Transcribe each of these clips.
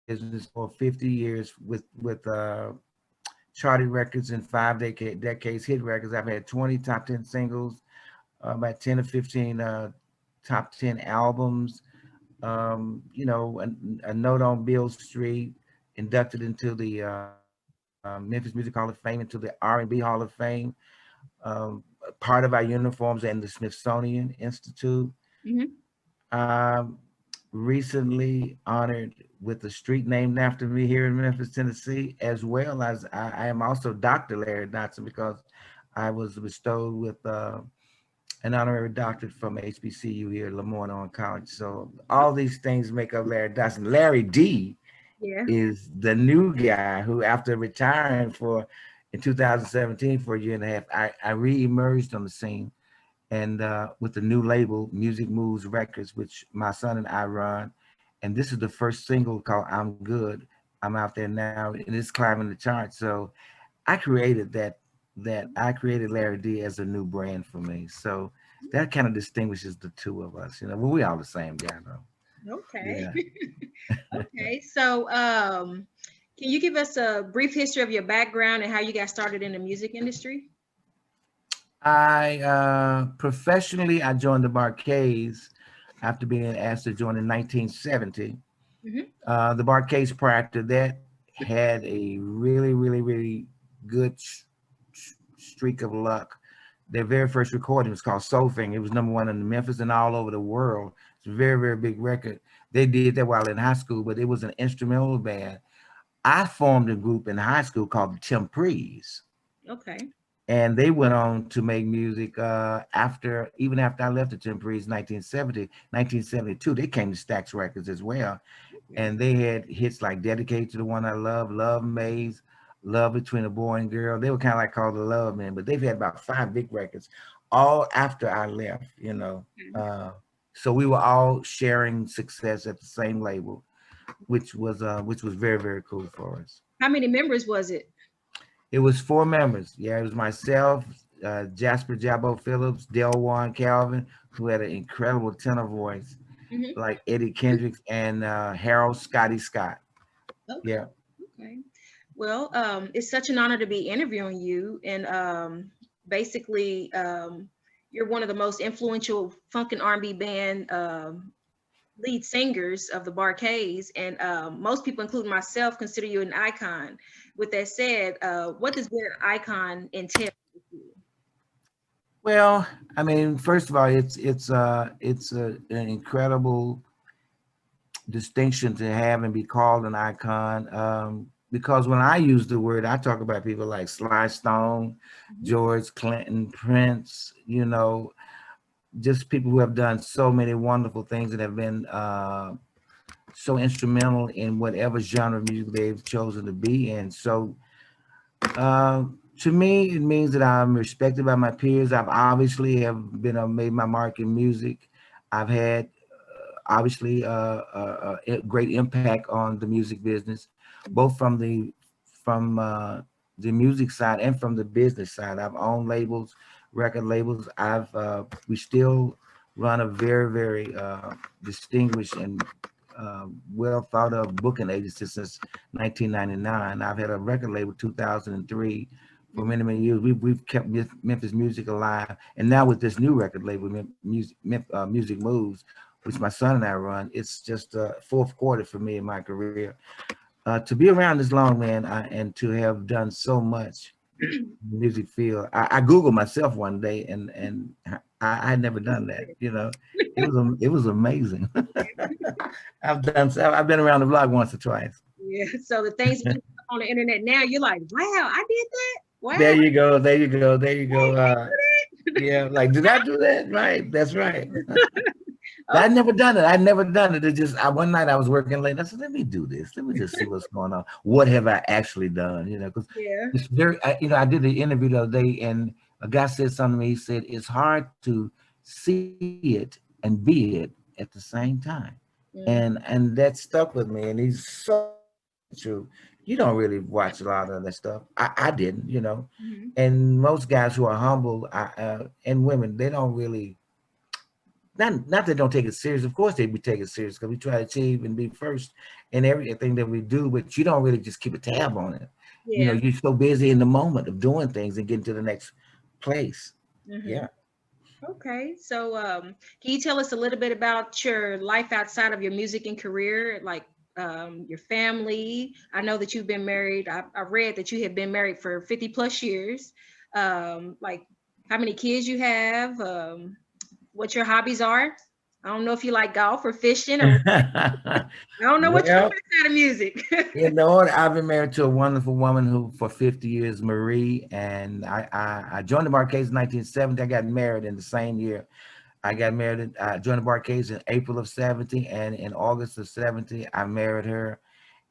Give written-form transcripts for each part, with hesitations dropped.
business for 50 years with charted records and five decades hit records. I've had 20 top 10 singles, about 10 or 15 top 10 albums. You know, a note on Beale Street, inducted into the Memphis Music Hall of Fame, into the R&B Hall of Fame. Part of our uniforms and the Smithsonian Institute. Mm-hmm. Um, Recently honored with a street named after me here in Memphis, Tennessee, as well as I am also Dr. Larry Dodson because I was bestowed with an honorary doctorate from HBCU here at Lemoyne on College. So all these things make up Larry Dodson. Larry D Yeah. is the new guy who, after retiring in 2017 for a year and a half, I re-emerged on the scene and with the new label, Music Moves Records, which my son and I run. And this is the first single called I'm Good. I'm out there now and it's climbing the charts. So I created that I created Larry D as a new brand for me. So that kind of distinguishes the two of us. You know, well, we all the same guy though. Okay. Yeah. Okay. So, can you give us a brief history of your background and how you got started in the music industry? I professionally I joined the Barcades after being asked to join in 1970. Mm-hmm. The Barcades prior to that had a really good streak of luck. Their very first recording was called Soul Thing. It was number one in Memphis and all over the world. It's a very big record. They did that while in high school, but it was an instrumental band. I formed a group in high school called the Temprees, Okay. and they went on to make music even after I left the Temprees in 1972. They came to Stax Records as well, Okay. and they had hits like Dedicated to the One I Love, Love Maze, Love Between a Boy and Girl. They were kind of like called the Love Men, but they've had about five big records all after I left, you know. Okay. So we were all sharing success at the same label, which was very cool for us. How many members was it? It was four members. Yeah, it was myself, Jasper Jabbo Phillips, Delwan Calvin, who had an incredible tenor voice, Mm-hmm. like Eddie Kendricks, and Harold Scotty Scott. Okay. Yeah. Okay. Well, it's such an honor to be interviewing you, and basically, you're one of the most influential funk and R&B band lead singers of the Barcades, and most people, including myself, consider you an icon. With that said, what does being an icon entail with you? Well, I mean, first of all, an incredible distinction to have and be called an icon. Because when I use the word, I talk about people like Sly Stone, Mhm. George Clinton, Prince, you know, just people who have done so many wonderful things and have been so instrumental in whatever genre of music they've chosen to be in. So to me, it means that I'm respected by my peers. I've obviously have been made my mark in music. I've had obviously a great impact on the music business, both from the music side and from the business side. I've owned labels, record labels. We still run a very distinguished and well thought of booking agency since 1999. I've had a record label 2003 for Mhm. many years. We've kept Memphis music alive, and now with this new record label, Music Moves, which my son and I run, it's just fourth quarter for me in my career. To be around this long, man, and to have done so much in the music field. I Googled myself one day, and I had never done that. You know, it was amazing. I've been around the block once or twice. Yeah. So the things that you put on the internet now, you're like, wow, I did that. There Wow. you go. There you go. There you go. I did Yeah, like did I do that? Right. That's right. that. I'd Okay. never done it. I'd never done it. It just one night I was working late. I said, "Let me do this. Let me just see what's going on. What have I actually done?" You know, because Yeah. it's I did the interview the other day, and a guy said something to me. He said, "It's hard to see it and be it at the same time," Mm, and that stuck with me. And he's so true. You don't really watch a lot of that stuff. I didn't, you know, mhm. and most guys who are humble and women, they don't really not that they don't take it serious. Of course they be taking it serious because we try to achieve and be first in everything that we do, but you don't really just keep a tab on it. You know, Yeah. you're so busy in the moment of doing things and getting to the next place. Hmm. Yeah. Okay. So, can you tell us a little bit about your life outside of your music and career, like your family? I know that you've been married. I read that you have been married for 50 plus years. Like how many kids you have, what your hobbies are. I don't know if you like golf or fishing or I don't know what you do Well, outside of music. you know what? I've been married to a wonderful woman who for 50 years, Marie, and I joined the Marquez in 1970. I got married in the same year. I got married. I joined the Marquez in April of 70, and in August of 70, I married her,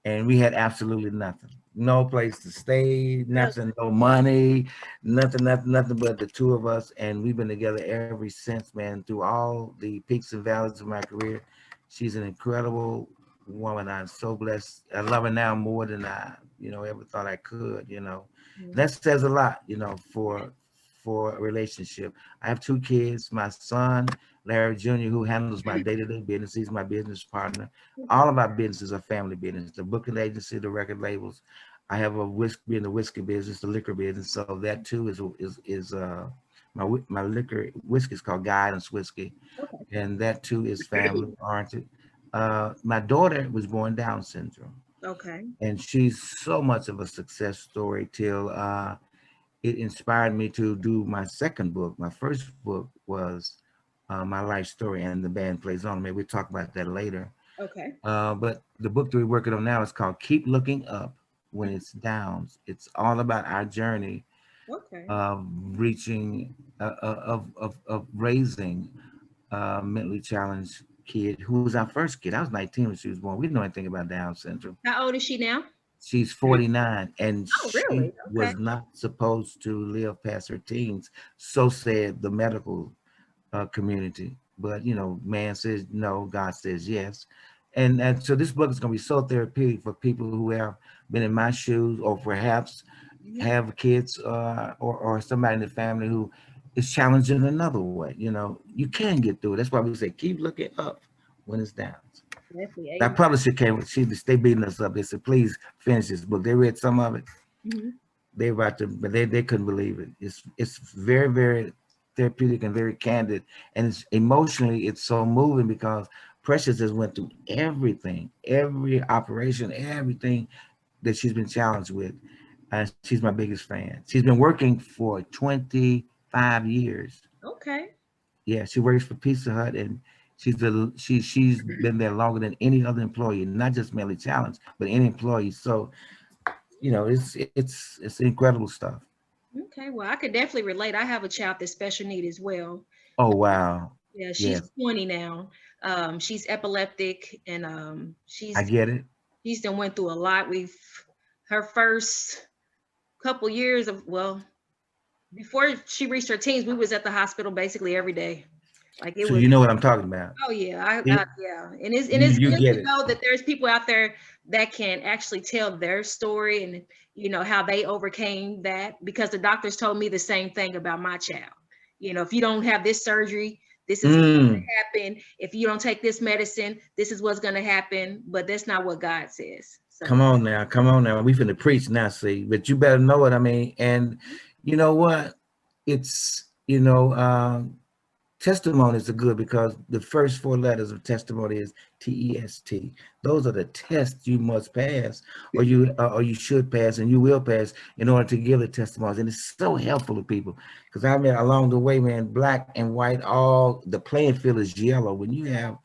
and we had absolutely nothing. No place to stay, Really? nothing, no money, nothing but the two of us. And we've been together ever since, man, through all the peaks and valleys of my career. She's an incredible woman. I'm so blessed. I love her now more than I, ever thought I could, Mhm. That says a lot, for a relationship. I have two kids, my son, Larry Jr., who handles my day-to-day business. He's my business partner. Okay. All of our businesses are family business. The booking agency, the record labels. I have a whiskey in the whiskey business, the liquor business. So that too is my liquor whiskey is called Guidance Whiskey, Okay. and that too is family oriented. My daughter was born Down syndrome, Okay. and she's so much of a success story till it inspired me to do my second book. My first book was my life story, and the band plays on. Maybe we'll talk about that later. Okay. But the book that we're working on now is called Keep Looking Up When It's Down. It's all about our journey Okay. of reaching, of raising a mentally challenged kid who was our first kid. I was 19 when she was born. We didn't know anything about Down syndrome. How old is she now? She's 49, and Oh, she really? Okay. was not supposed to live past her teens. So said the medical community. But man says no, God says yes, and so this book is going to be so therapeutic for people who have been in my shoes, or perhaps Mhm. have kids or somebody in the family who is challenging another way. You can get through it. That's why we say keep looking up when it's down. Definitely. That Amen. publisher came, they beating us up. They said, please finish this book. They read some of it. Mhm. They about to, but they couldn't believe it. It's very, very therapeutic and very candid, and it's emotionally it's so moving because Precious has went through everything, every operation, everything that she's been challenged with. She's my biggest fan. She's been working for 25 years. Okay. Yeah, she works for Pizza Hut, and she's been there longer than any other employee, not just mentally challenged, but any employee. So it's incredible stuff. Okay. Well, I could definitely relate. I have a child that's special need as well. Oh wow. Yeah, she's Yes, 20 now. She's epileptic and I get it. she's done went through a lot. We've her first couple years of well, before she reached her teens, we was at the hospital basically every day. Like it So was you know what I'm talking about. oh yeah, See, yeah, and it's you good get to it. know that there's people out there that can actually tell their story and how they overcame that because the doctors told me the same thing about my child. If you don't have this surgery, this is what's Mm, gonna happen. If you don't take this medicine, this is what's gonna happen. But that's not what God says. come So on now, come on now. We finna preach now, see, but you better know what I mean. And you know what? It's testimonies are good because the first four letters of testimony is TEST. Those are the tests you must pass, or you should pass, and you will pass in order to give the testimonies. And it's so helpful to people because I mean, along the way, man, black and white, all the playing field is yellow. When you have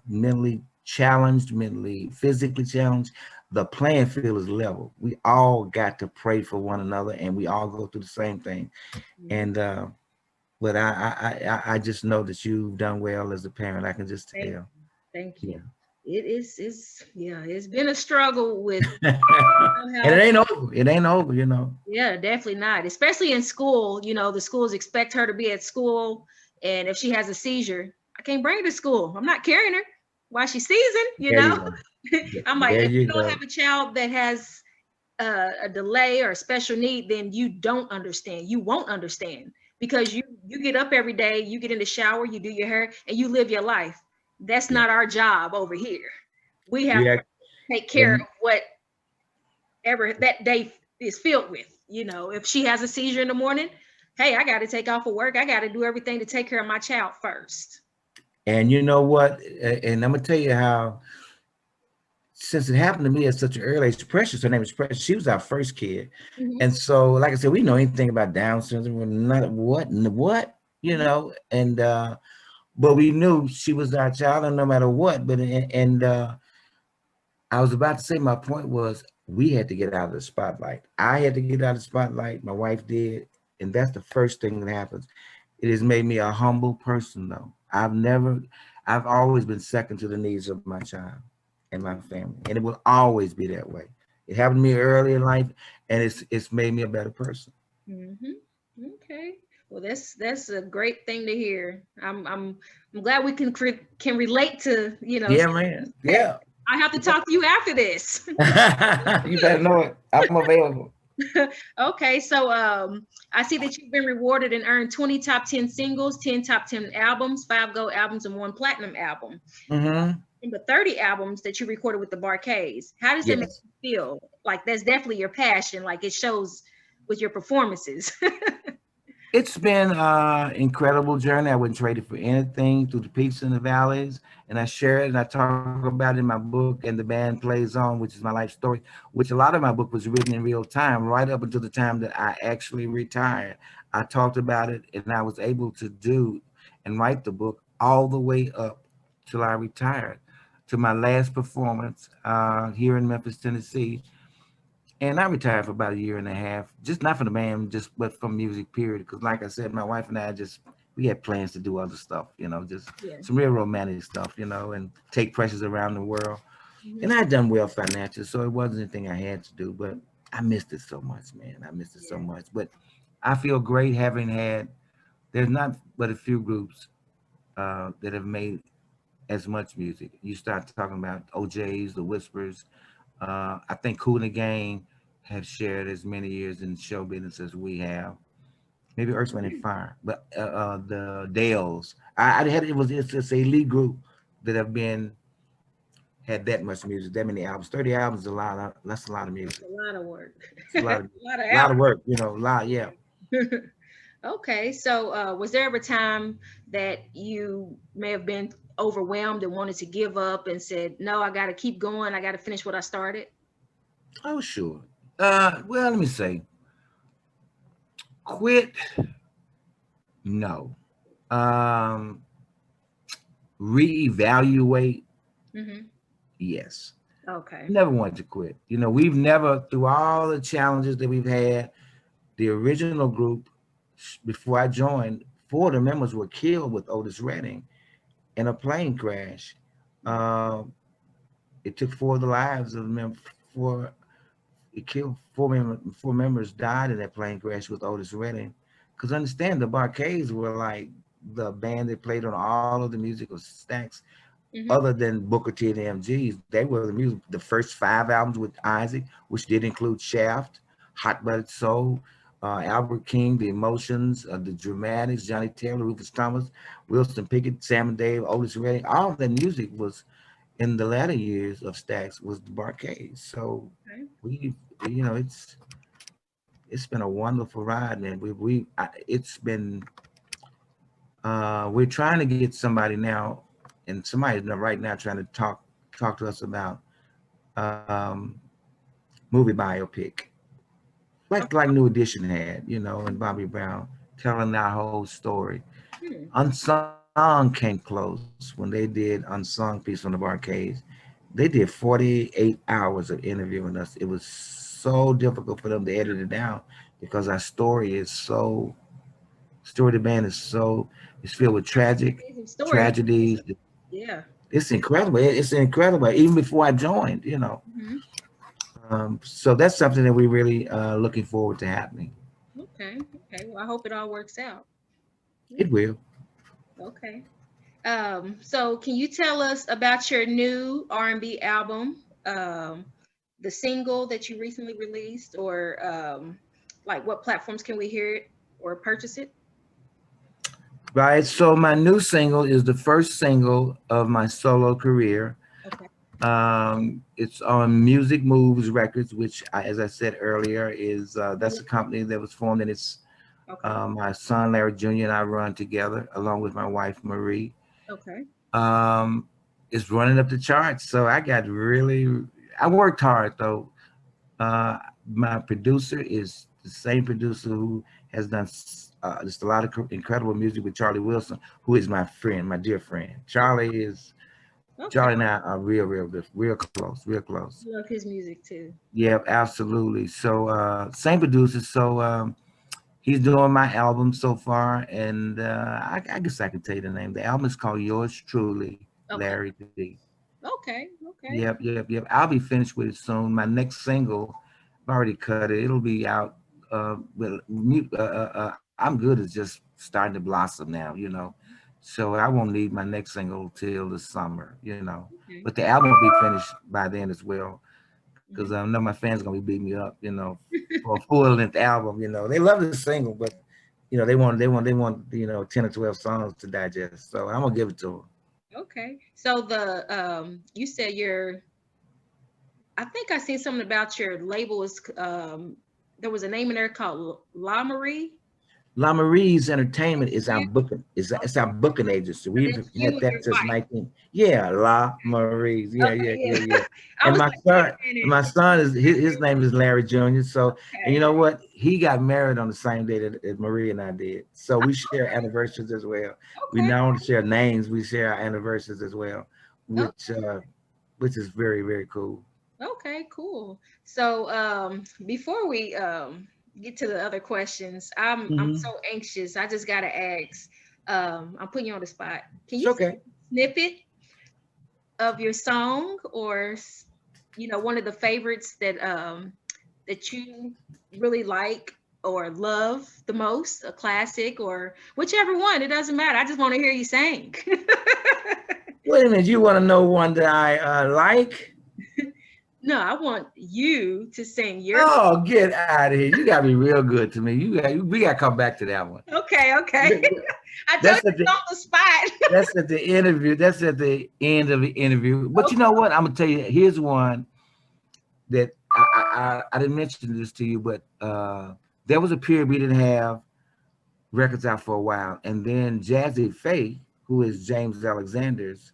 mentally challenged, mentally, physically challenged, the playing field is level. We all got to pray for one another, and we all go through the same thing. yeah, And but I just know that you've done well as a parent. I can just thank tell. thank Yeah. you. It is yeah, it's been a struggle with And it how ain't over. It ain't over. yeah, definitely not. Especially in school, the schools expect her to be at school, and if she has a seizure, I can't bring her to school. I'm not carrying her while she's seizing. There you go. I'm like, There if you you don't go. have a child that has a delay or a special need, then you don't understand. You won't understand because you get up every day, you get in the shower, you do your hair, and you live your life. That's Yeah. not our job over here. We have We to act, take care of and whatever that day is filled with. You know, if she has a seizure in the morning, hey, I got to take off of work. I got to do everything to take care of my child first. and you know what? And I'm gonna tell you how, since it happened to me at such an early age, Precious, her name is Precious, she was our first kid. Mhm. And so, like I said, we know anything about Down syndrome, we're not what, and but we knew she was our child, and no matter what. But and I was about to say, my point was we had to get out of the spotlight. I had to get out of the spotlight. My wife did, and that's the first thing that happens. It has made me a humble person, though. I've always been second to the needs of my child and my family, and it will always be that way. It happened to me early in life, and it's made me a better person. Mhm. Okay. Well, that's a great thing to hear. I'm glad we can relate to, Yeah, man. hey, Yeah. I have to talk to you after this. You better know it. I'm available. Okay, so I see that you've been rewarded and earned 20 top 10 singles, 10 top 10 albums, 5 gold albums, and 1 platinum album. Mm-hmm. And the 30 albums that you recorded with the Barcades. How does that make Yes. you feel? Like that's definitely your passion. Like it shows with your performances. It's been an incredible journey. I wouldn't trade it for anything, through the peaks and the valleys. And I share it and I talk about it in my book, And the Band Plays On, which is my life story, which a lot of my book was written in real time, right up until the time that I actually retired. I talked about it and I was able to do and write the book all the way up till I retired, to my last performance here in Memphis, Tennessee. And I retired for about a year and a half, just not from the band, just but from music, period. Because, like I said, my wife and I just we had plans to do other stuff, just Yeah. some real romantic stuff, and take Precious around the world. Mhm. And I'd done well financially, so it wasn't anything I had to do. But I missed it so much, man. I missed it so Yeah. much. But I feel great having had. There's not but a few groups that have made as much music. You start talking about OJ's, the Whispers. I think Kool and the Gang have shared as many years in show business as we have. Maybe Earth, Wind, and Fire, but the Dales. I had it's just a lead group that have been had that much music, that many albums. 30 albums is a lot. That's a lot of That's music. a lot of work. It's a lot A of lot of a lot of hours. work. A lot. Yeah. Okay, so was there ever a time that you may have been overwhelmed and wanted to give up and said, no, I got to keep going. I got to finish what I started? Oh, sure. Well, let me say, quit. No. Um, reevaluate. Hmm. Yes. Okay. Never wanted to quit. We've never, through all the challenges that we've had, the original group, before I joined, 4 of the members were killed with Otis Redding in a plane crash. Uh, it took 4 of the lives of them. Four, it killed 4 members died in that plane crash with Otis Redding. Because understand, the Barcades were like the band that played on all of the musical stacks, Hmm. other than Booker T and the MGs. They were the first 5 albums with Isaac, which did include Shaft, Hot Blooded Soul, Albert King, The Emotions, The Dramatics, Johnny Taylor, Rufus Thomas, Wilson Pickett, Sam and Dave, Otis Redding. All of that music was in the latter years of Stax was the Barcades. So Okay. we, it's been a wonderful ride, man. It's been we're trying to get somebody now, and somebody's right now trying to talk to us about um, movie biopic, like New Edition had, and Bobby Brown telling our whole story. Hmm. Unsung came close when they did Unsung piece on the Barcades. They did 48 hours of interviewing us. It was so difficult for them to edit it down because our story of the band is it's filled with Amazing story. tragedies. Yeah. It's incredible. It's incredible. Even before I joined. Hmm. So that's something that we're really looking forward to happening. Okay. Okay. Well, I hope it all works out. It will. Okay. So can you tell us about your new R&B album, the single that you recently released, or like what platforms can we hear it or purchase it? Right. So my new single is the first single of my solo career. Okay. It's on Music Moves Records, which, as I said earlier, is that's a company that was formed, and it's Okay. my son Larry Jr. and I run together, along with my wife Marie. Okay. Um, it's running up the charts, so I worked hard though. Uh, my producer is the same producer who has done just a lot of incredible music with Charlie Wilson, who is my friend, my dear friend. Okay. Charlie and I are real good, real close, real close. Love his music too. Yeah, absolutely. So same producer. So he's doing my album so far, and I guess I can tell you the name. The album is called Yours Truly, Okay. Larry D. Okay. Okay. Yep. I'll be finished with it soon. My next single, I've already cut it. It'll be out. I'm Good is just starting to blossom now, So I won't need my next single till the summer. Okay. But the album will be finished by then as well, because Mhm. I know my fans gonna be beating me up, for a full length album. They love the single, but they want 10 or 12 songs to digest. So I'm gonna give it to them. Okay. So the you said I think I seen something about your label is there was a name in there called La Marie. La Marie's Entertainment is our You? booking. It's our Okay. booking agency. So We've that's you had and that your since wife. 19. Yeah, La Marie's. Yeah, Okay, yeah, yeah, yeah. yeah. I And was my like, wait son, a minute. my son is his name is Larry Jr. So, and you Okay. know what? He got married on the same day that Marie and I did. So we share anniversaries as well. We Okay. not only share names, we share our anniversaries as well, Okay. which is very, very cool. Okay, cool. So before we get to the other questions, I'm Hmm. so anxious. I just gotta ask. I'm putting you on the spot. Can It's you sing okay. a snippet of your song, or one of the favorites that you really like or love the most, a classic or whichever one, it doesn't matter. I just want to hear you sing. Wait a minute. You want to know one that I like? No, I want you to sing your. Oh, get out of here. You gotta be real good to me. We gotta come back to that one. Okay, okay. I told That's you at it's the on the spot. that's at the interview. That's at the end of the interview. But you know Okay. what? I'm gonna tell you, here's one that I didn't mention this to you, but there was a period we didn't have records out for a while. And then Jazzy Faye, who is James Alexander's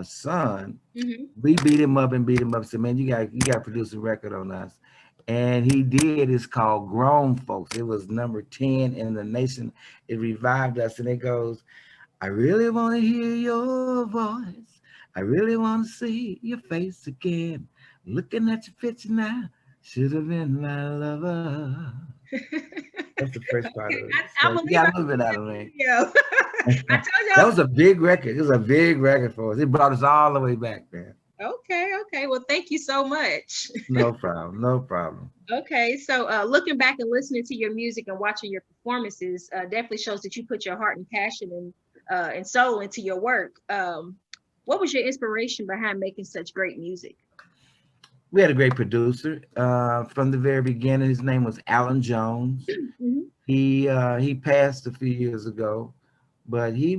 son, Hmm. we beat him up and beat him up. Said, man, you got to produce a record on us. And he did. It's called Grown Folks. It was number 10 in the nation. It revived us. And it goes, I really want to hear your voice. I really want to see your face again. Looking at your picture now. Should have been my lover. That's the first part Okay, of it. I So you believe got I a little bit out can of see me. the video. I told you I That was. was a big record. It was a big record for us. It brought us all the way back, man. Okay, okay. Well, thank you so much. No problem. No problem. Okay, so looking back and listening to your music and watching your performances definitely shows that you put your heart and passion and soul into your work. What was your inspiration behind making such great music? We had a great producer from the very beginning. His name was Alan Jones. Hmm. He passed a few years ago, but he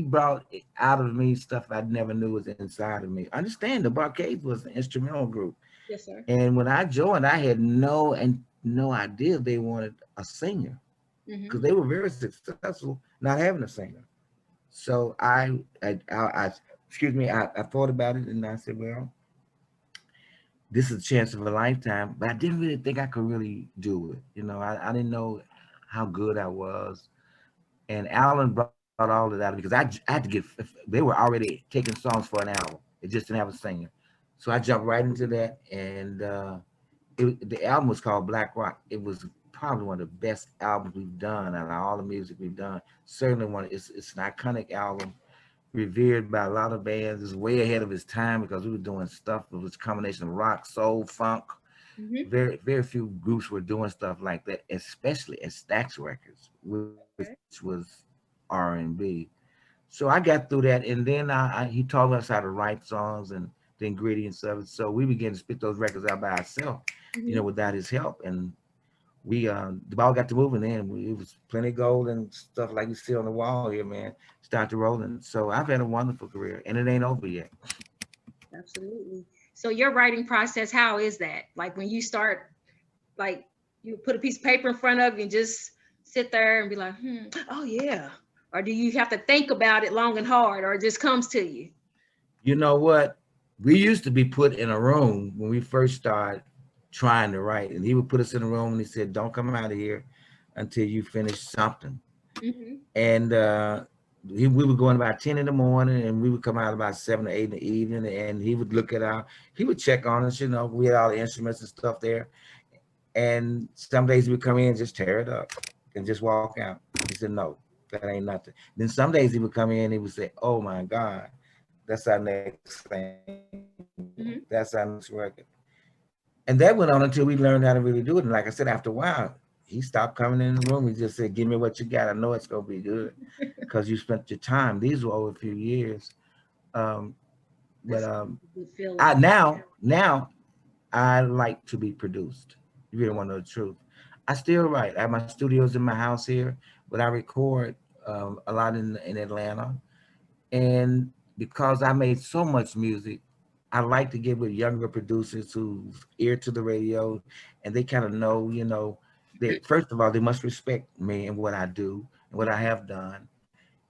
brought out of me stuff I never knew was inside of me. Understand, the Barcades was an instrumental group, Yes, sir. and when I joined, I had no idea they wanted a singer, Hmm. because they were very successful not having a singer. So I excuse me, I thought about it and I said, well, this is a chance of a lifetime, but I didn't really think I could really do it. I didn't know how good I was. And Alan brought all of that because I had to get, they were already taking songs for an album. It just didn't have a singer. So I jumped right into that. And the album was called Black Rock. It was probably one of the best albums we've done out of all the music we've done. Certainly it's an iconic album, revered by a lot of bands. It's way ahead of its time because we were doing stuff that was a combination of rock, soul, funk. Hmm. Very, very few groups were doing stuff like that, especially at Stax Records, which Okay. was R&B. So I got through that, and then he taught us how to write songs and the ingredients of it. So we began to spit those records out by ourselves, Hmm. without his help. And we the ball got to moving in. It was plenty of gold and stuff like you see on the wall here, man. Started rolling. So I've had a wonderful career, and it ain't over yet. Absolutely. So your writing process, how is that? Like when you start, like you put a piece of paper in front of you and just sit there and be like, oh yeah. Or do you have to think about it long and hard, or it just comes to you? You know what? We used to be put in a room when we first started trying to write, and he would put us in a room and he said, "Don't come out of here until you finish something." Mm-hmm. And we would go in about 10 in the morning, and we would come out about 7 or 8 in the evening, and he would look at he would check on us, you know, we had all the instruments and stuff there. And some days he would come in and just tear it up and just walk out. He said, "No, that ain't nothing." Then some days he would come in and he would say, "Oh my God, that's our next thing. That's our next Mm-hmm. record." And that went on until we learned how to really do it. And like I said, after a while, he stopped coming in the room. He just said, "Give me what you got. I know it's gonna be good because you spent your time." These were over a few years. Um, but That's a good I feeling. now I like to be produced. You really want to know the truth. I still write. I have my studios in my house here, but I record a lot in Atlanta. And because I made so much music, I like to get with younger producers who's ear to the radio, and they kind of know, you know, they first of all they must respect me and what I do and what I have done.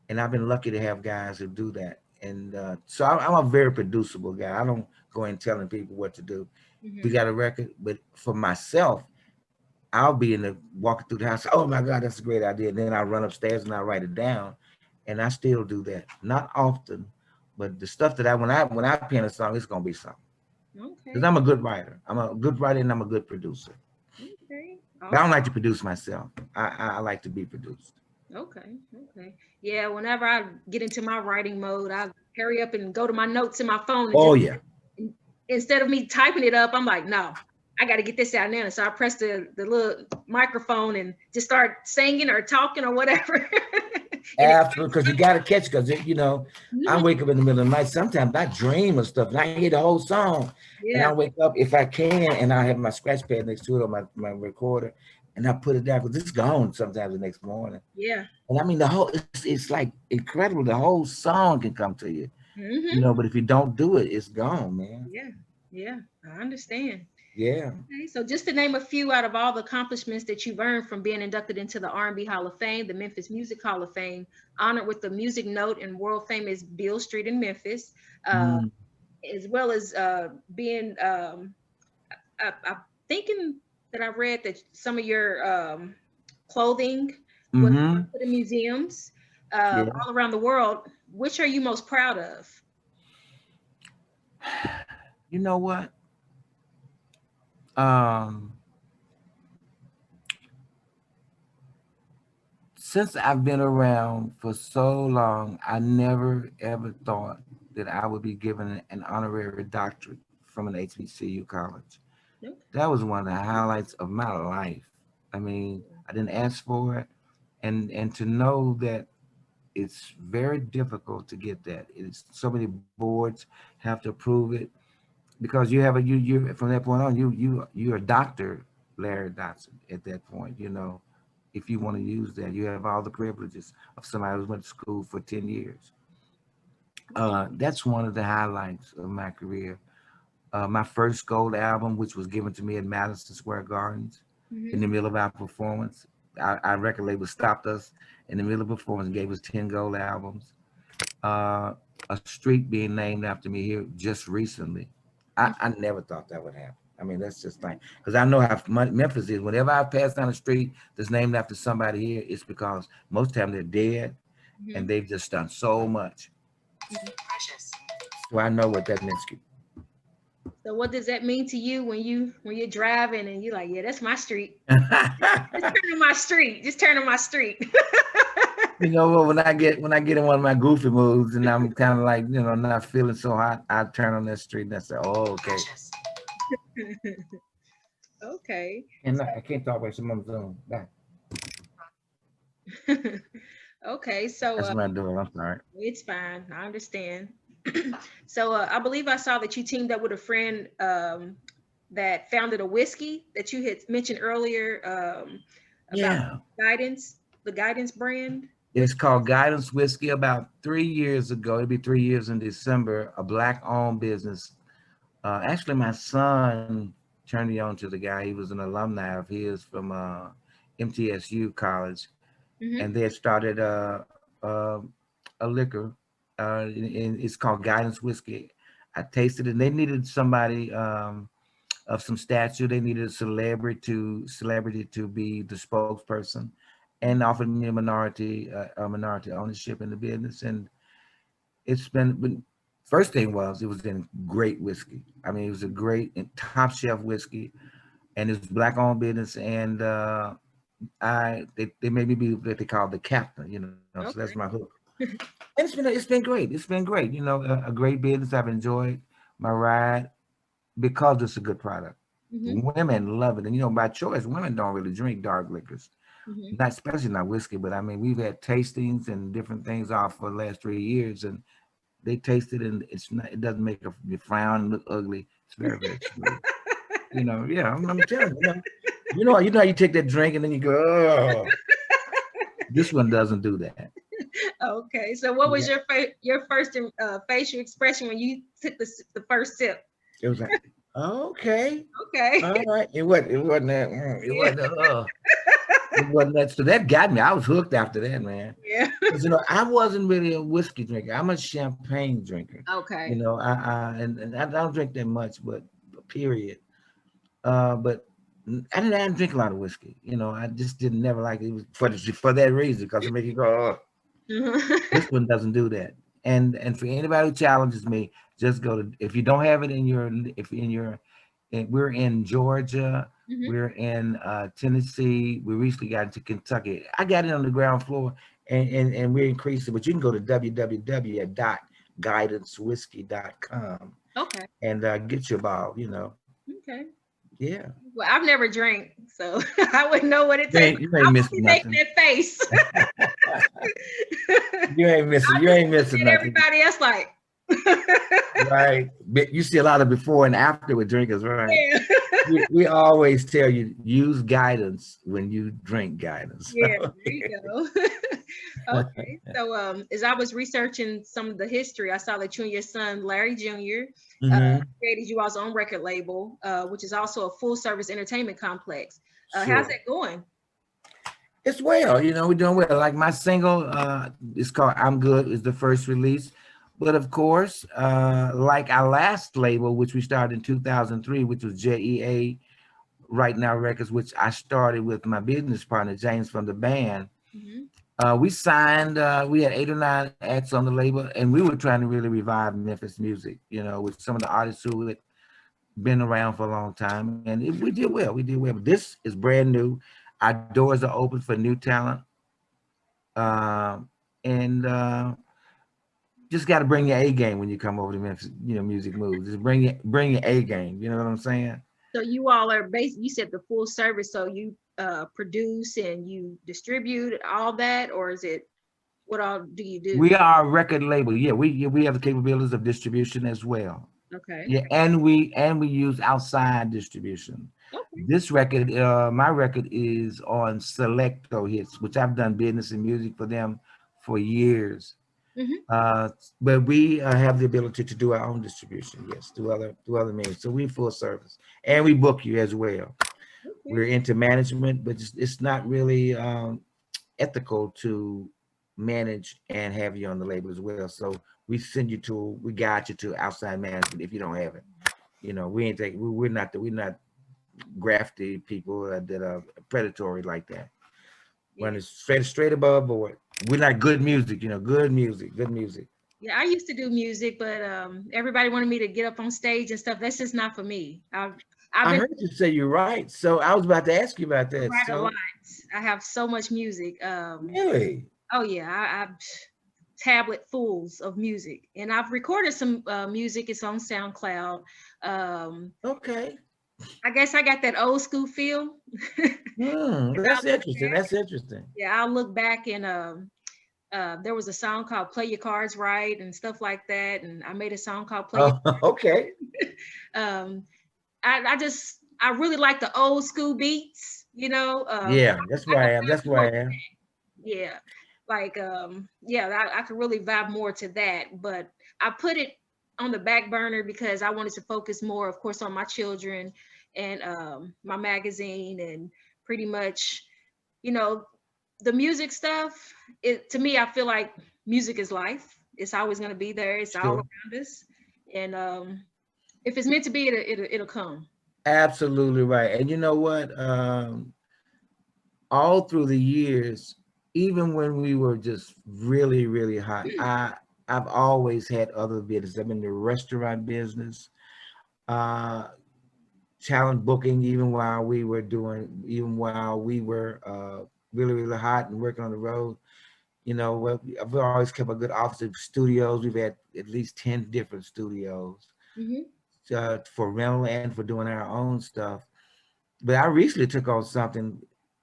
And I've been lucky to have guys who do that. And so I'm a very producible guy. I don't go in telling people what to do. We Mm-hmm. got a record, but for myself, I'll be in the walking through the house. Oh my God, that's a great idea. And then I run upstairs and I write it down, and I still do that. Not often, but the stuff that when I pen a song, it's gonna be something. Because Okay. I'm a good writer. I'm a good writer and I'm a good producer. Okay. But I don't Awesome. like to produce myself. I like to be produced. Okay. Okay. Yeah. Whenever I get into my writing mode, I hurry up and go to my notes in my phone and Oh just yeah. instead of me typing it up, I'm like, no, I got to get this out now. And so I press the little microphone and just start singing or talking or whatever. And it After, because you got to catch, because you know, I Mhm. wake up in the middle of the night. Sometimes I dream of stuff and I hear the whole song, and I Yeah. wake up if I can, and I have my scratch pad next to it or my recorder, and I put it down because it's gone sometimes the next morning. Yeah. And I mean, the whole it's like incredible. The whole song can come to you, you Hmm. know. But if you don't do it, it's gone, man. Yeah. Yeah. I understand. Yeah. Okay, so just to name a few out of all the accomplishments that you've earned from being inducted into the R&B Hall of Fame, the Memphis Music Hall of Fame, honored with the Music Note and world famous Beale Street in Memphis, uh, Mm-hmm. as well as being, I'm thinking that I read that some of your clothing was Mm-hmm. put in museums Yeah. all around the world. Which are you most proud of? You know what? Um, since I've been around for so long, I never ever thought that I would be given an honorary doctorate from an HBCU college. Okay. That was one of the highlights of my life. I mean, I didn't ask for it, and to know that it's very difficult to get that. It's so many boards have to approve it because you have you from that point on you're a doctor, Larry Dodson, at that point. You know, if you want to use that, you have all the privileges of somebody who went to school for 10 years. That's one of the highlights of my career. My first gold album, which was given to me at Madison Square Gardens in Hmm. the middle of our performance. Our record label stopped us in the middle of performance and gave us 10 gold albums. Uh, a street being named after me here just recently. I never thought that would happen. I mean, that's just like, because I know how Memphis is. Whenever I pass down the street that's named after somebody here, it's because most of the time they're dead and Hmm. they've just done so much. Precious. So I know what that means. So what does that mean to you when you're driving and you're like, yeah, that's my street. Just turn on my street. Just turn on my street. You know what? When I get in one of my goofy moods and I'm kind of like not feeling so hot, I turn on that street and I say, "Oh, okay." Okay. And I can't talk about some Zoom. Okay. So That's my door. I'm sorry. it's fine. I understand. So I believe I saw that you teamed up with a friend that founded a whiskey that you had mentioned earlier, about Yeah. Guidance, the Guidance brand. It's called Guidance Whiskey. About 3 years ago, it'll be 3 years in December, a black-owned business. Actually, my son turned me on to the guy. He was an alumni of his from MTSU College, Mm-hmm. and they had started a liquor, and it's called Guidance Whiskey. I tasted it, and they needed somebody of some stature. They needed a celebrity to be the spokesperson, and offered me a minority ownership in the business. And it's been first thing was it was in great whiskey. I mean, it was a great and top shelf whiskey, and it's black owned business. And they made me be what they call the captain, so that's my Okay. hook. And it's been great. It's been great. A great business. I've enjoyed my ride because it's a good product. Mm-hmm. Women love it, and by choice, women don't really drink dark liquors, Mm-hmm. not especially not whiskey. But I mean, we've had tastings and different things off for the last 3 years, and they taste it, and it doesn't make you frown and look ugly. It's very, very smooth. Yeah, I'm telling you. How you take that drink and then you go, oh, this one doesn't do that. Okay. So, what was Yeah, your first facial expression when you took the first sip? it was like, okay, Okay. all right. It wasn't that. It Yeah. wasn't. It wasn't that. So that got me. I was hooked after that, man. Yeah. Because I wasn't really a whiskey drinker. I'm a champagne drinker. Okay. And I don't drink that much, but period. But I didn't drink a lot of whiskey. I just didn't never like it. It was for that reason, because it make you go, oh, Mm-hmm. this one doesn't do that. And for anybody who challenges me, just go to, if you don't have it we're in Georgia, Mm-hmm. we're in Tennessee. We recently got into Kentucky. I got it on the ground floor, and we're increasing. But you can go to www.guidancewhiskey.com Okay. and get your bottle. Okay. Yeah, Well, I've never drank, so I wouldn't know what it you tastes ain't, like. you ain't I won't missing be making nothing. that face. You ain't missing. I'll You just ain't look missing at nothing. everybody else like, Right. But you see a lot of before and after with drinkers, right? yeah. We always tell you, use guidance when you drink guidance. Yeah, there you go. Okay. So as I was researching some of the history, I saw that you and your son Larry Jr. Hmm. created you all's own record label, which is also a full service entertainment complex. How's Sure. that going? It's well, we're doing well. Like my single, it's called "I'm Good," is the first release. But of course, like our last label, which we started in 2003, which was JEA Right Now Records, which I started with my business partner James from the band. Hmm. We signed. We had 8 or 9 acts on the label, and we were trying to really revive Memphis music. With some of the artists who had been around for a long time, and we did well. We did well. But this is brand new. Our doors are open for new talent, and just got to bring your A game when you come over to Memphis. Music moves. Just bring your A game. You know what I'm saying? So you all are you said the full service, so you produce and you distribute all that, or is it what all do you do? We are a record label. Yeah, we have the capabilities of distribution as well. Okay. Yeah, and we use outside distribution. Okay. This record, my record is on Selecto Hits, which I've done business and music for them for years. Hmm. But we have the ability to do our own distribution, yes, through other means. So we full service, and we book you as well. Okay. We're into management, but it's not really ethical to manage and have you on the label as well. So we guide you to outside management if you don't have it. We ain't take we're not grafty people that are predatory like that. Yeah. When it's straight above board. We're not good music, good music, good music. Yeah, I used to do music, but everybody wanted me to get up on stage and stuff. That's just not for me. I've I been heard you say you're right. So I was about to ask you about I that. write a lot. So I have so much music. really? Oh yeah, I tablet fulls of music, and I've recorded some music. It's on SoundCloud. Okay. I guess I got that old school feel. That's interesting. That's interesting. Yeah, I'll look back and there was a song called "Play Your Cards Right" and stuff like that, and I made a song called "Play Your." Oh, okay. Um, I really like the old school beats, you know. Yeah, that's I where could I am. vibe That's where more, I am. yeah, like yeah, I could really vibe more to that, but I put it on the back burner because I wanted to focus more, of course, on my children and my magazine and pretty much, you know, the music stuff. It to me, I feel like music is life. It's always going to be there. It's all Sure. around us, and if it's meant to be, it'll come. Absolutely right. And you know what? All through the years, even when we were just really, really hot, I've always had other business. I'm in the restaurant business, uh, talent booking, even while we were really, really hot and working on the road. You know, well, I've always kept a good office of studios. We've had at least 10 different studios Hmm. for rental and for doing our own stuff. But I recently took on something.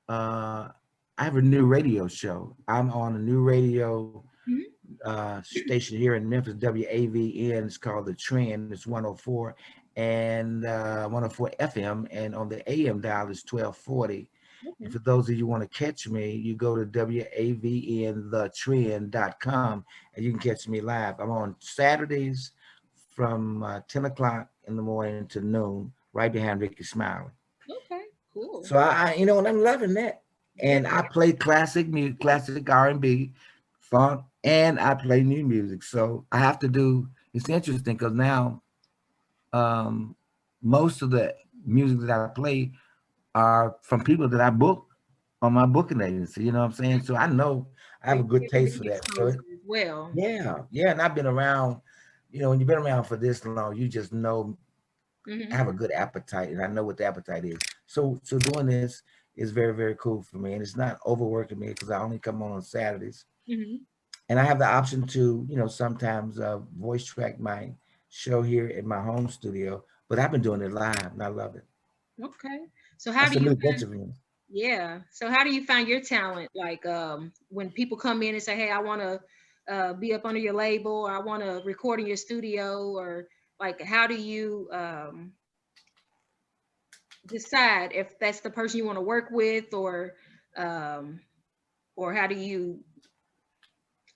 Uh, I have a new radio show. I'm on a new radio Hmm. station here in Memphis, WAVN. It's called The Trend. It's 104 and 104 FM, and on the AM dial is 1240. And Okay. for those of you who want to catch me, you go to WAVNTheTrend.com and you can catch me live. I'm on Saturdays from 10 o'clock in the morning to noon, right behind Ricky Smiley. Okay. Cool. So you know, and I'm loving that. Yeah. And I play classic music, classic R&B, funk, and I play new music. So I have to do. It's interesting because now um, most of the music that I play are from people that I book on my booking agency. You know what I'm saying? So I know I So have a you're good giving taste them for that. So exposure as well. yeah, yeah. And I've been around. You know, when you've been around for this long, you just know I Hmm. have a good appetite, and I know what the appetite is. So doing this is very, very cool for me, and it's not overworking me because I only come on Saturdays, Hmm. and I have the option to, you know, sometimes voice track my show here in my home studio. But I've been doing it live, and I love it. Okay. So how That's do a you new find? venture for me. Yeah. So how do you find your talent? Like when people come in and say, "Hey, I want to be up under your label, or I want to record in your studio," or like, how do you decide if that's the person you want to work with, um, or how do you,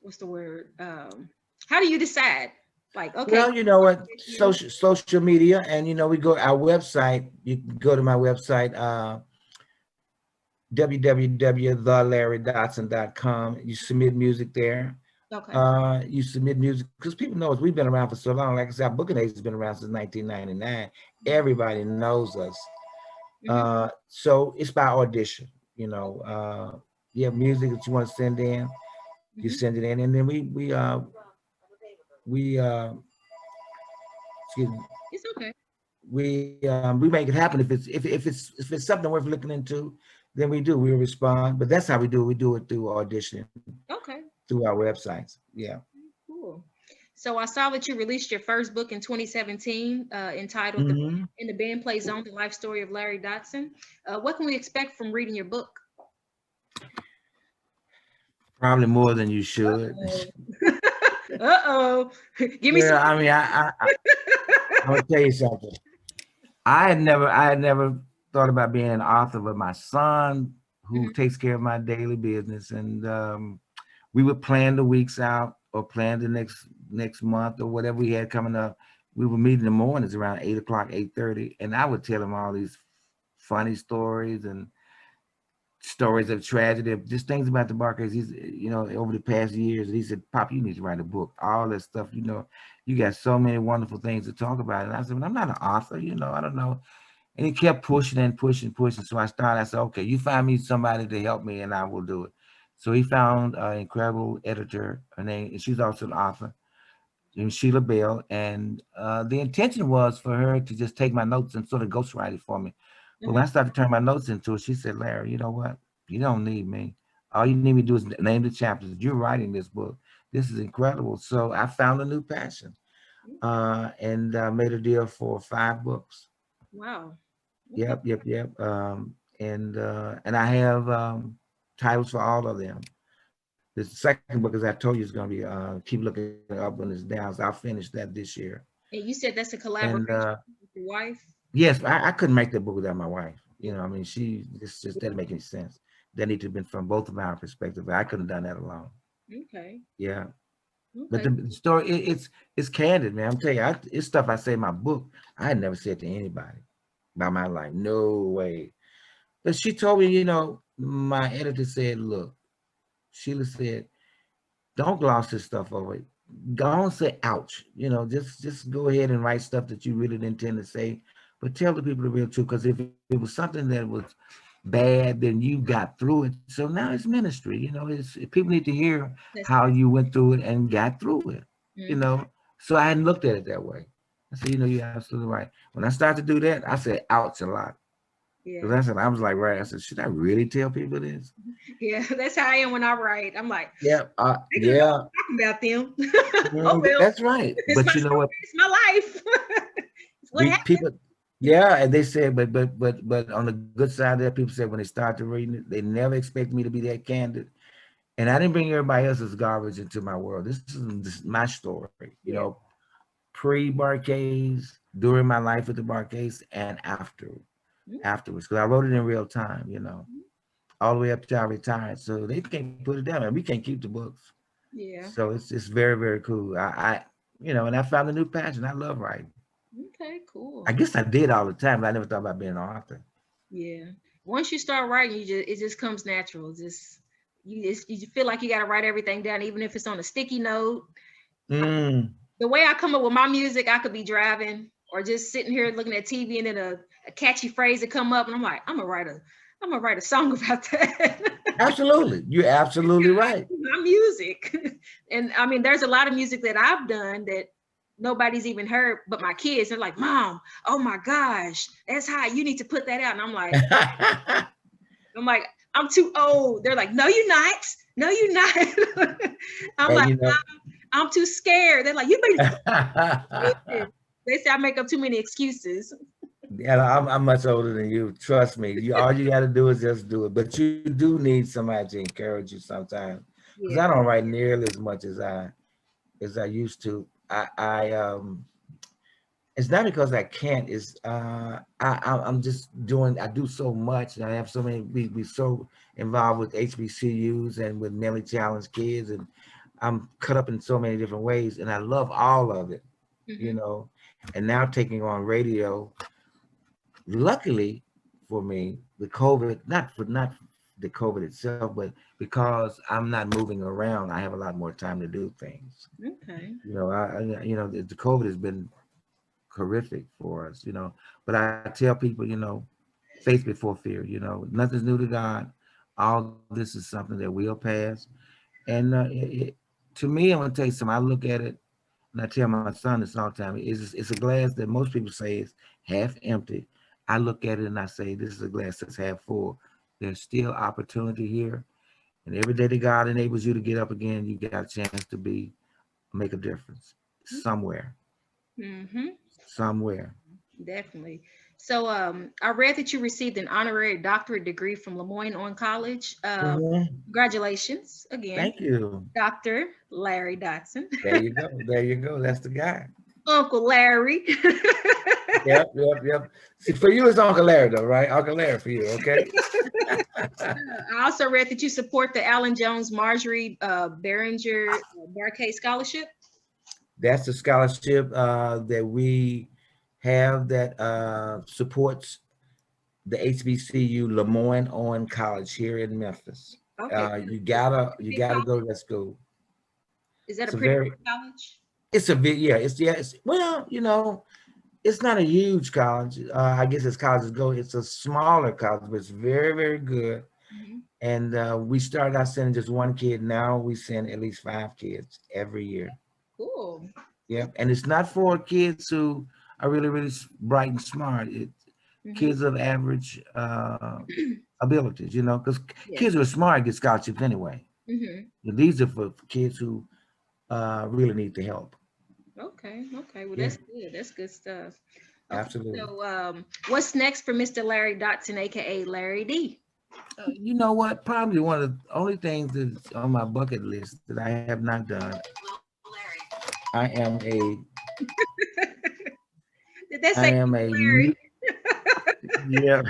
what's the word? How do you decide? Like, okay, Well, you know what, with you. social media, and you know, we go our website. You can go to my website, www.thelarrydotson.com. You submit music there. Okay. You submit music because people know us. We've been around for so long. Like I said, our booking agent's been around since 1999. Everybody knows us. Hmm. So it's by audition. You know, you have music that you want to send in, you Hmm. send it in, and then we excuse me, It's okay. we make it happen. If it's something worth looking into, then we do. We'll respond. But that's how we do it. We do it through audition Okay. through our websites. Yeah. Cool. So I saw that you released your first book in 2017, entitled "The Hmm. In the Band Play Zone: The Life Story of Larry Dodson." What can we expect from reading your book? Probably more than you should. Uh-oh. Uh-oh. Give me some. Yeah, I mean, I'm gonna tell you something. I had never thought about being an author, but my son, who Mhm. takes care of my daily business, and we would plan the weeks out or plan the next month or whatever we had coming up. We would meet in the mornings around 8 o'clock, 8:30, and I would tell him all these funny stories and stories of tragedy, of just things about the Barclays. He's, you know, over the past years, he said, "Pop, you need to write a book. All that stuff, you know, you got so many wonderful things to talk about." And I said, "Well, I'm not an author, you know, I don't know." And he kept pushing and pushing, pushing. So I said, "Okay, you find me somebody to help me, and I will do it." So he found an incredible editor. Her name, and she's also an author, named Sheila Bell. And the intention was for her to just take my notes and sort of ghostwrite it for me. But when I Mhm. started to turn my notes into it, she said, "Larry, you know what? You don't need me. All you need me to do is name the chapters. You're writing this book. This is incredible." So I found a new passion and made a deal for 5 books. Wow. Okay. Yep, yep, yep. And I have titles for all of them. The second book, as I told you, is going to be keep looking up when it's down. So I'll finish that this year. And you said that's a And collaboration with your wife. Yes, I couldn't make that book without my wife. You know, I mean, she just didn't make any sense. That need to have been from both of our perspectives. I couldn't have done that alone. Okay. Yeah. But Okay. the story, it's candid, man. I'm telling you, it's stuff I say in my book I had never said to anybody about my life. No way. But she told me, you know, my editor said, look, Sheila said, don't gloss this stuff over. Go and say ouch. You know, just go ahead and write stuff that you really didn't intend to say. But tell the people the real truth. Because if it was something that was bad, then you got through it. So now it's ministry. You know, it's people need to hear That's how you went through it and got through it. You mhm. know. So I hadn't looked at it that way. I said, you know, you're absolutely right. When I started to do that, I said ouch a lot. Because Yeah. I said, I was like, right. I said, should I really tell people this? Yeah. That's how I am when I write. I'm like, Yeah, they gonna know yeah, I'm talking about them. Oh well, that's right. it's my But you know story. what? It's my life. It's what happened. People, yeah, and they said, but on the good side of that, people said when they start to reading it, they never expect me to be that candid. And I didn't bring everybody else's garbage into my world. This is my story, you Yeah. know, pre-Barcades, during my life with the Barcades, and afterwards, because I wrote it in real time, you know, Mhm. all the way up till I retired. So they can't put it down, and we can't keep the books. Yeah. So it's very, very cool. You know, and I found a new passion. I love writing. Okay. I Cool. guess I did all the time, but I never thought about being an author. Yeah. Once you start writing, it just comes natural. You feel like you got to write everything down, even if it's on a sticky note. Mm. The way I come up with my music, I could be driving or just sitting here looking at TV, and then a catchy phrase would come up, and I'm like, I'm gonna write a song about that. Absolutely. You're absolutely right. My music. And I mean, there's a lot of music that I've done that nobody's even heard but my kids. They're like, Mom, oh my gosh, that's hot. You need to put that out. And I'm like, I'm too old. They're like, no, you're not. No, you're not. I'm And like, you know, I'm too scared. They're like, you better do it. They say I make up too many excuses. and I'm much older than you. Trust me. All you got to do is just do it. But you do need somebody to encourage you sometimes, because I Yeah. don't write nearly as much as I used to. It's not because I can't. It's I'm just doing. I do so much, and I have so many. We so involved with HBCUs and with mentally challenged kids, and I'm cut up in so many different ways, and I love all of it, you Hmm. know. And now taking on radio, luckily for me, the COVID, not the COVID itself, but because I'm not moving around, I have a lot more time to do things. Okay. You know, you know, the COVID has been horrific for us, you know. But I tell people, you know, faith before fear, you know, nothing's new to God. All this is something that will pass. And to me, I'm gonna tell you something. I look at it and I tell my son this all the time. It's a glass that most people say is half empty. I look at it and I say, this is a glass that's half full. There's still opportunity here. And every day that God enables you to get up again, you got a chance to make a difference somewhere, Hmm. somewhere. Definitely. So I read that you received an honorary doctorate degree from Lemoyne on College. Mhm. Congratulations again, Thank you. Dr. Larry Dodson. There you go. There you go. That's the guy. Uncle Larry. Yep, yep, yep. See, for you, it's Uncle Larry, though, right? Uncle Larry for you, okay? I also read that you support the Alan Jones Marjorie Behringer Barkay Scholarship. That's the scholarship that we have that supports the HBCU Lemoyne on College here in Memphis. Okay. You Big gotta college? go to that school. Is that a It's a pretty very, big college? it's a big, yeah, it's well, you know, it's not a huge college. I guess as colleges go, it's a smaller college, but it's very, very good. Mhm. And we started out sending just one kid. Now we send at least 5 kids every year. Cool. Yep. And it's not for kids who are really, really bright and smart. It's Hmm. kids of average abilities, you know, because Yeah. kids who are smart get scholarships anyway. Hmm. These are for kids who really need the help. Okay. Okay. Well, Yeah, that's good. That's good stuff. Okay. absolutely. So, what's next for Mr. Larry Dotson, aka Larry D? You know what? Probably one of the only things that's on my bucket list that I have not done. I am a Did they I say am Larry? Yeah.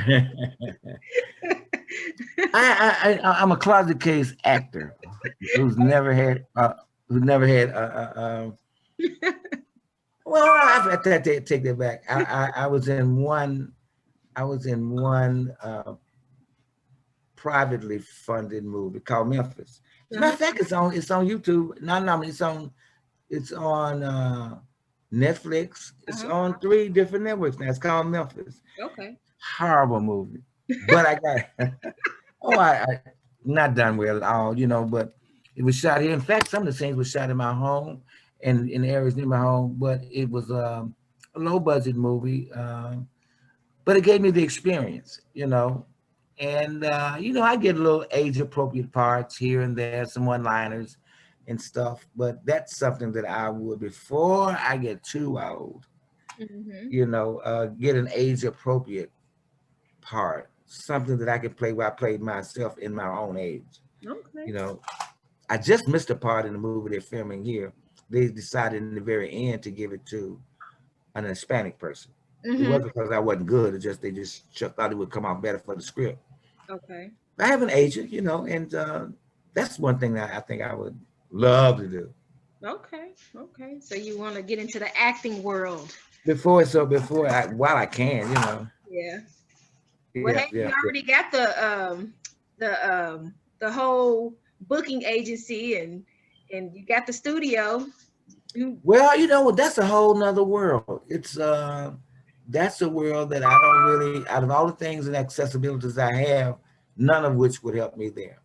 I'm a closet case actor who's never had well, I have to take that back. I was in one privately funded movie called Memphis. As a matter of fact, it's on YouTube. No, it's on Netflix. It's on 3 different networks now. It's called Memphis. Okay. Horrible movie. But I got I not done well at all, but it was shot here. In fact, some of the scenes were shot in my home and in areas near my home, but it was a low budget movie. But it gave me the experience, And I get a little age appropriate parts here and there, some one-liners and stuff. But that's something that I would, before I get too old, get an age appropriate part, something that I can play where I played myself in my own age. Okay. I just missed a part in the movie they're filming here. They decided in the very end to give it to an Hispanic person. It wasn't because I wasn't good. It's just they just thought it would come out better for the script. Okay. I have an agent, and that's one thing that I think I would love to do. Okay. Okay. So you want to get into the acting world? While I can, Yeah. Yeah, Well, hey, yeah, you already got the whole booking agency and you got the studio. Well, that's a whole nother world. That's a world that I don't really, out of all the things and accessibilities I have, none of which would help me there,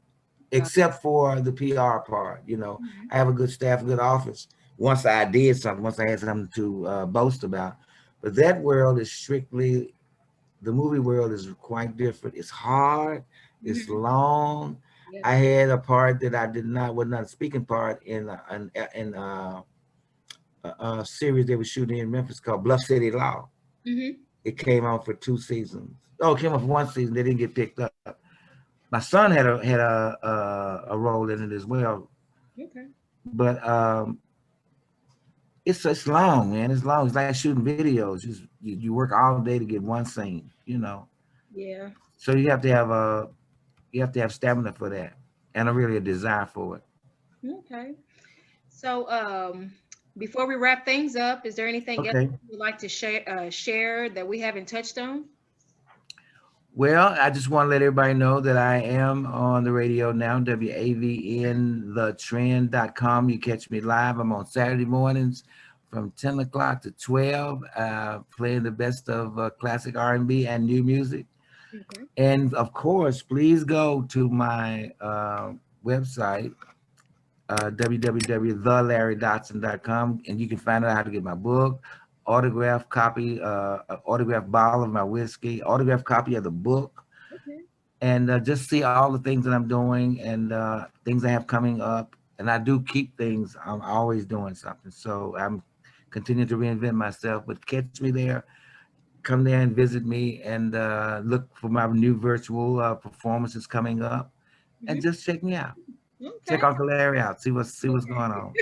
except for the PR part. I have a good staff, a good office. Once I had something to boast about, but that world is strictly, the movie world is quite different. It's hard, it's long. Yeah. I had a part that was not a speaking part in a series they were shooting in Memphis called Bluff City Law. It came on for 2 seasons. Oh, it came on for 1 season. They didn't get picked up. My son had a role in it as well. Okay. But it's long, man. It's long. It's like shooting videos. You work all day to get 1 scene. Yeah. So you have to have stamina for that, and a desire for it. Okay. So before we wrap things up, is there anything else you would like to share that we haven't touched on? Well, I just want to let everybody know that I am on the radio now, WAVNTheTrend.com. You catch me live. I'm on Saturday mornings from 10 o'clock to 12, playing the best of classic R&B and new music. Okay. And of course, please go to my website, www.thelarrydodson.com, and you can find out how to get my book, autographed copy, autographed bottle of my whiskey, autographed copy of the book, and just see all the things that I'm doing and things I have coming up. And I do keep things. I'm always doing something, so I'm continuing to reinvent myself. But catch me there. Come there and visit me, and look for my new virtual performances coming up, and just check me out. Okay. Check Uncle Larry out. See what's going on.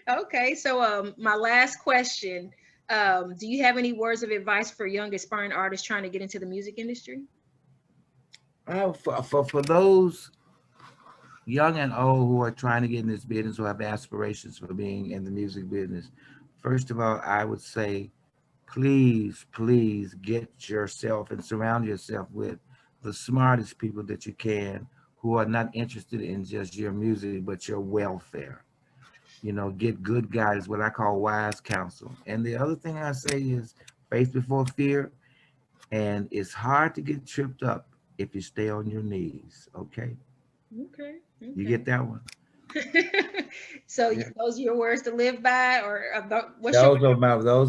Okay, so my last question: do you have any words of advice for young aspiring artists trying to get into the music industry? For those young and old who are trying to get in this business, who have aspirations for being in the music business, first of all, I would say, please get yourself and surround yourself with the smartest people that you can, who are not interested in just your music, but your welfare. Get good guidance, what I call wise counsel. And the other thing I say is faith before fear. And it's hard to get tripped up if you stay on your knees. Okay. Okay. You get that one? So those are your words to live by, or what's those are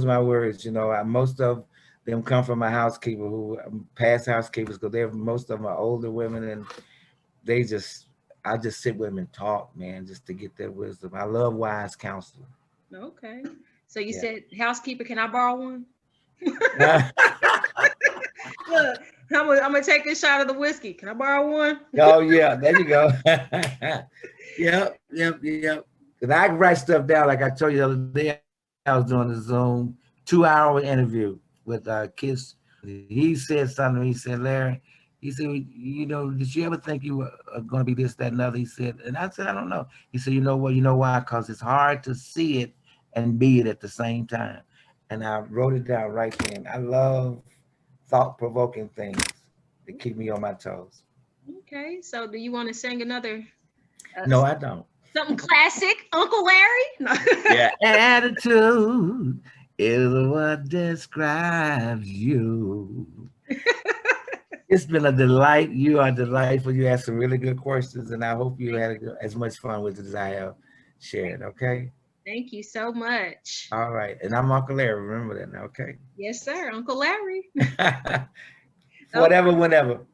my words. Most of them come from my housekeeper, who past housekeepers, because most of them are older women, and I just sit with them and talk, man, just to get that wisdom. I love wise counsel. Okay. So you said housekeeper, can I borrow one? Look, I'm gonna take a shot of the whiskey. Can I borrow one? Oh yeah, there you go. Yep. And I can write stuff down. Like I told you the other day, I was doing a Zoom 2-hour interview with Kiss He said something. He said, Larry, he said, you know, did you ever think you were going to be this, that, and other? He said, and I said, I don't know. He said, you know what? You know why? Because it's hard to see it and be it at the same time. And I wrote it down right then. I love thought-provoking things that keep me on my toes. Okay, so do you want to sing another No, I don't. something classic, Uncle Larry? No. Yeah, attitude is what describes you. It's been a delight. You are delightful. You asked some really good questions, and I hope you had as much fun with it as I have shared. Okay. Thank you so much. All right. And I'm Uncle Larry. Remember that now. Okay. Yes, sir, Uncle Larry. Whatever, whenever.